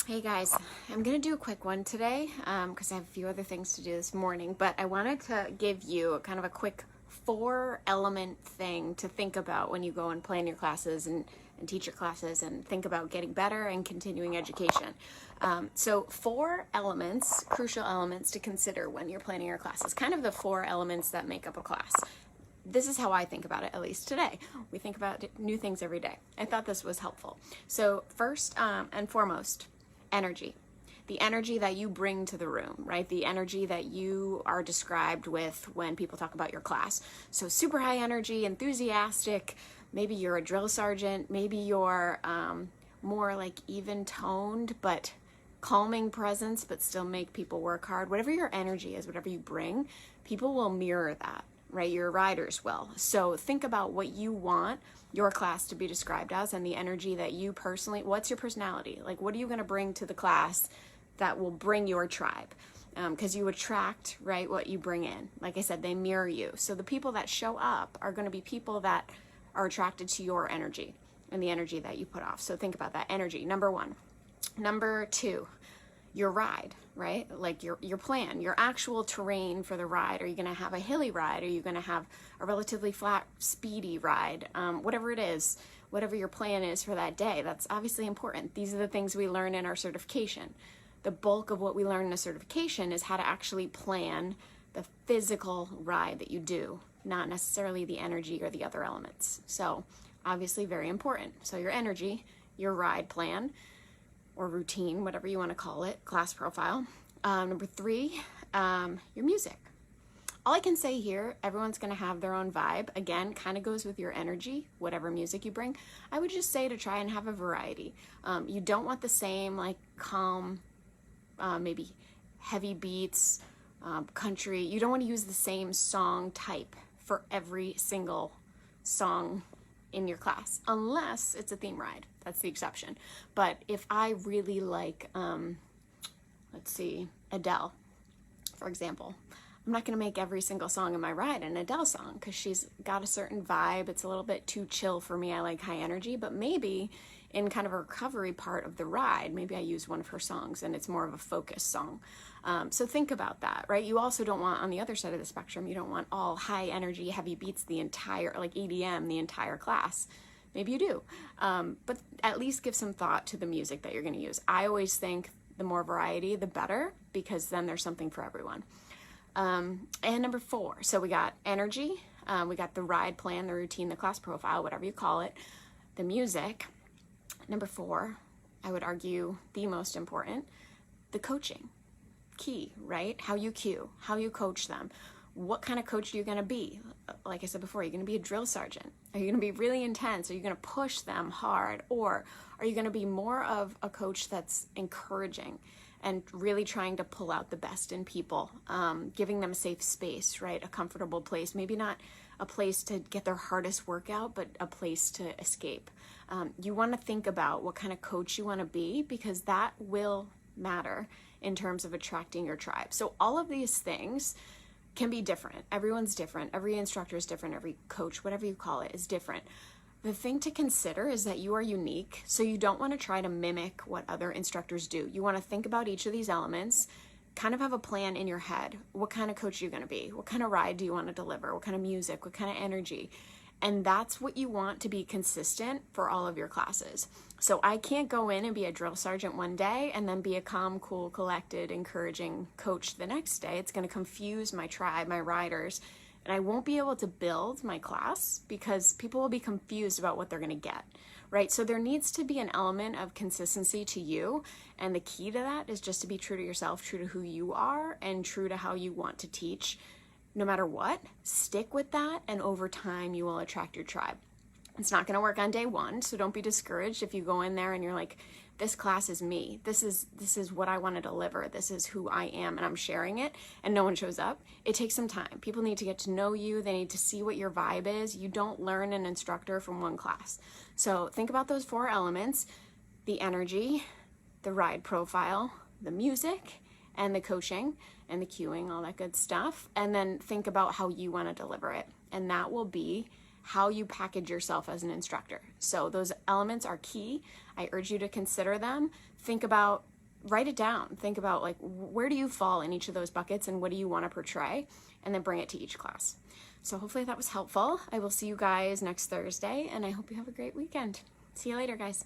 Hey guys, I'm gonna do a quick one today because I have a few other things to do this morning, but I wanted to give you kind of a quick 4 element thing to think about when you go and plan your classes and teach your classes and think about getting better and continuing education. So 4 elements, crucial elements to consider when you're planning your classes, kind of the 4 elements that make up a class. This is how I think about it, at least today. We think about new things every day. I thought this was helpful. So first and foremost, energy. The energy that you bring to the room, right? The energy that you are described with when people talk about your class. So super high energy, enthusiastic, maybe you're a drill sergeant, maybe you're more like even toned, but calming presence, but still make people work hard. Whatever your energy is, whatever you bring, people will mirror that, right? Your riders will. So think about what you want your class to be described as and the energy that you personally, what's your personality? Like, what are you going to bring to the class that will bring your tribe? Because you attract, right, what you bring in. Like I said, they mirror you. So the people that show up are going to be people that are attracted to your energy and the energy that you put off. So think about that energy, number one. Number two, your ride, right? Like your plan, your actual terrain for the ride. Are you going to have a hilly ride? Are you going to have a relatively flat, speedy ride? Whatever it is, whatever your plan is for that day, that's obviously important. These are the things we learn in our certification. The bulk of what we learn in a certification is how to actually plan the physical ride that you do, not necessarily the energy or the other elements. So obviously very important. So your energy, your ride plan, or routine, whatever you want to call it, class profile. Number three, your music. All I can say here, everyone's going to have their own vibe. Again, kind of goes with your energy, whatever music you bring. I would just say to try and have a variety. You don't want the same like calm, maybe heavy beats, country. You don't want to use the same song type for every single song in your class, unless it's a theme ride. That's the exception. But if I really like, let's see, Adele, for example, I'm not going to make every single song in my ride an Adele song because she's got a certain vibe. It's a little bit too chill for me. I like high energy, but maybe in kind of a recovery part of the ride, maybe I use one of her songs and it's more of a focus song. So think about that, right? You also don't want, on the other side of the spectrum, you don't want all high energy, heavy beats the entire, like EDM, the entire class. Maybe you do. But at least give some thought to the music that you're going to use. I always think the more variety, the better, because then there's something for everyone. And number four, so we got energy, we got the ride plan, the routine, the class profile, whatever you call it, the music. Number four, I would argue the most important, the coaching. Key, right? How you cue, how you coach them. What kind of coach are you going to be? Like I said before, are you going to be a drill sergeant? Are you going to be really intense? Are you going to push them hard? Or are you going to be more of a coach that's encouraging and really trying to pull out the best in people, giving them a safe space, right? A comfortable place, maybe not a place to get their hardest workout, but a place to escape. You want to think about what kind of coach you want to be, because that will matter in terms of attracting your tribe. So all of these things can be different. Everyone's different. Every instructor is different. Every coach, whatever you call it, is different. The thing to consider is that you are unique, so you don't want to try to mimic what other instructors do. You want to think about each of these elements, kind of have a plan in your head. What kind of coach are you going to be? What kind of ride do you want to deliver? What kind of music? What kind of energy? And that's what you want to be consistent for all of your classes. So I can't go in and be a drill sergeant one day and then be a calm, cool, collected, encouraging coach the next day. It's going to confuse my tribe, my riders, and I won't be able to build my class because people will be confused about what they're going to get, right? So there needs to be an element of consistency to you, and the key to that is just to be true to yourself, true to who you are, and true to how you want to teach. No matter what, stick with that, and over time you will attract your tribe. It's not going to work on day one, so don't be discouraged if you go in there and you're like, this class is me. This is what I want to deliver. This is who I am, and I'm sharing it, and no one shows up. It takes some time. People need to get to know you. They need to see what your vibe is. You don't learn an instructor from one class. So think about those 4 elements: the energy, the ride profile, the music, and the coaching and the cueing, all that good stuff. And then think about how you want to deliver it. And that will be how you package yourself as an instructor. So those elements are key. I urge you to consider them. Think about write it down. Think about like, where do you fall in each of those buckets and what do you want to portray, and then bring it to each class. So hopefully that was helpful. I will see you guys next Thursday, and I hope you have a great weekend. See you later, guys.